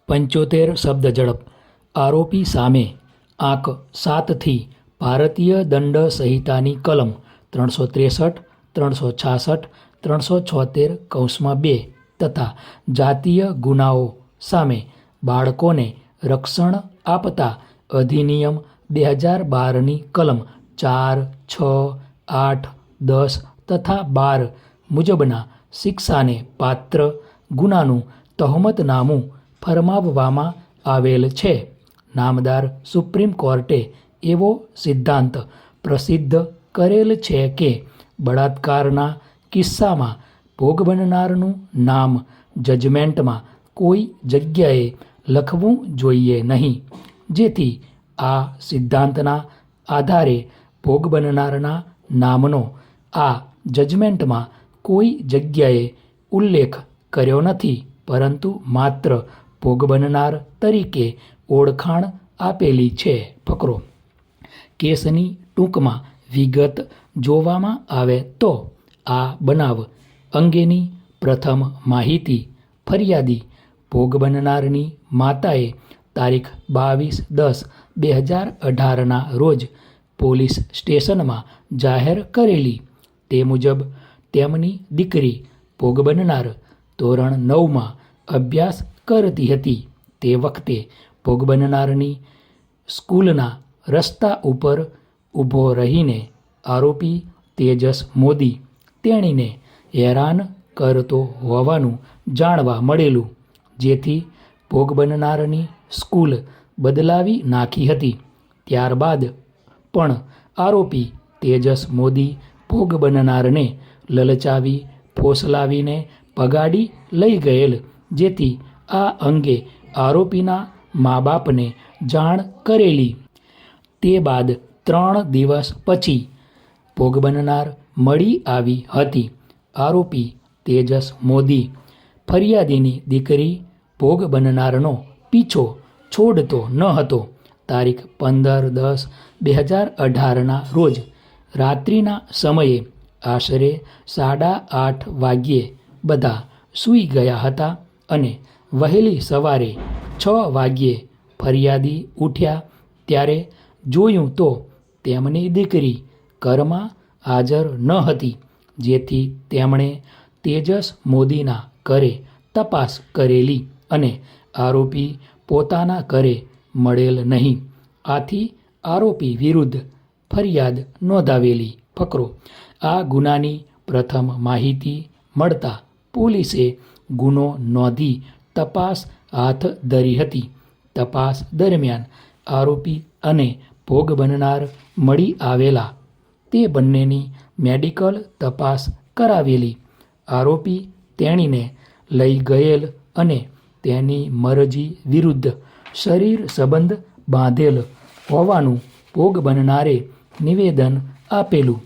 75 શબ્દ ઝડપ. આરોપી સામે આંક 7થી ભારતીય દંડ સંહિતાની કલમ 363, 366, 376(2) તથા જાતીય ગુનાઓ સામે બાળકોને રક્ષણ આપતા અધિનિયમ 2012ની કલમ 4, 6, 8, 10 તથા 12 મુજબના શિક્ષાને પાત્ર ગુનાનું તહોમતનામું ફરમાવવામાં આવેલ છે. નામદાર સુપ્રીમ કોર્ટે એવો સિદ્ધાંત પ્રસિદ્ધ કરેલ છે કે બળાત્કારના કિસ્સામાં ભોગ બનનારનું નામ જજમેન્ટમાં કોઈ જગ્યાએ લખવું જોઈએ નહીં, જેથી આ સિદ્ધાંતના આધારે ભોગ બનનારના નામનો આ જજમેન્ટમાં કોઈ જગ્યાએ ઉલ્લેખ કર્યો નથી, પરંતુ માત્ર ભોગ બનનાર તરીકે ઓળખાણ આપેલી છે. ફકરો. કેસની ટૂંકમાં વિગત જોવામાં આવે તો આ બનાવ અંગેની પ્રથમ માહિતી ફરિયાદી ભોગ બનનારની માતાએ તારીખ 22/10/2018ના રોજ પોલીસ સ્ટેશનમાં જાહેર કરેલી. તે મુજબ તેમની દીકરી ભોગ બનનાર ધોરણ 9માં અભ્યાસ કરતી હતી. તે વખતે ભોગ બનનારની સ્કૂલના રસ્તા ઉપર ઊભો રહીને આરોપી તેજસ મોદી તેણીને હેરાન કરતો હોવાનું જાણવા મળેલું, જેથી ભોગ બનનારની સ્કૂલ બદલાવી નાખી હતી. ત્યારબાદ પણ આરોપી તેજસ મોદી ભોગ બનનારને લલચાવી ફોસલાવીને ભગાડી લઈ ગયેલ, જેથી આ અંગે આરોપીના મા બાપને જાણ કરેલી. તે બાદ 3 દિવસ પછી ભોગ બનનાર મળી આવી હતી. આરોપી તેજસ મોદી ફરિયાદીની દીકરી ભોગ બનનારનો પીછો છોડતો ન હતો. તારીખ 15/10/2018ના રોજ રાત્રિના સમયે આશરે 8:30 વાગ્યે બધા સૂઈ ગયા હતા અને વહેલી સવારે 6 વાગ્યે ફરિયાદી ઉઠ્યા ત્યારે જોયું તો તેમની દીકરી ઘરમાં હાજર ન હતી, જેથી તેમણે તેજસ મોદીના ઘરે તપાસ કરેલી અને આરોપી પોતાના ઘરે મળેલ નહીં. આથી આરોપી વિરુદ્ધ ફરિયાદ નોંધાવેલી. ફકરો. આ ગુનાની પ્રથમ માહિતી મળતા પોલીસે ગુનો નોંધી તપાસ હાથ ધરી હતી. તપાસ દરમિયાન આરોપી અને ભોગ બનનાર મળી આવેલા. તે બંનેની મેડિકલ તપાસ કરાવેલી. આરોપી તેણીને લઈ ગયેલ અને તેની મરજી વિરુદ્ધ શરીર સંબંધ બાંધેલ હોવાનું ભોગ બનનારે નિવેદન આપેલું,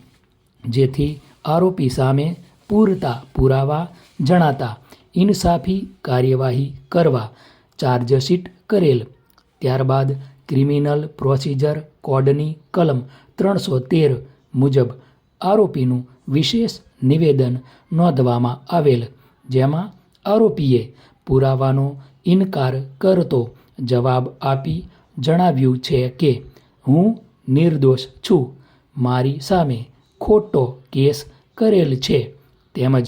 જેથી આરોપી સામે પૂરતા પુરાવા જણાતા ઇન્સાફી કાર્યવાહી કરવા ચાર્જશીટ કરેલ. ત્યારબાદ ક્રિમિનલ પ્રોસિજર કોડની કલમ 313 મુજબ આરોપીનું વિશેષ નિવેદન નોંધવામાં આવેલ, જેમાં આરોપીએ પુરાવાનો ઇનકાર કરતો જવાબ આપી જણાવ્યું છે કે હું નિર્દોષ છું, મારી સામે ખોટો કેસ કરેલ છે, તેમજ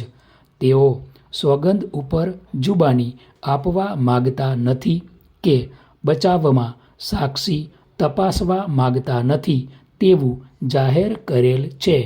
તેઓ સોગંદ ઉપર જુબાની આપવા માગતા નથી કે બચાવમાં સાક્ષી તપાસવા માગતા નથી તેવું જાહેર કરેલ છે.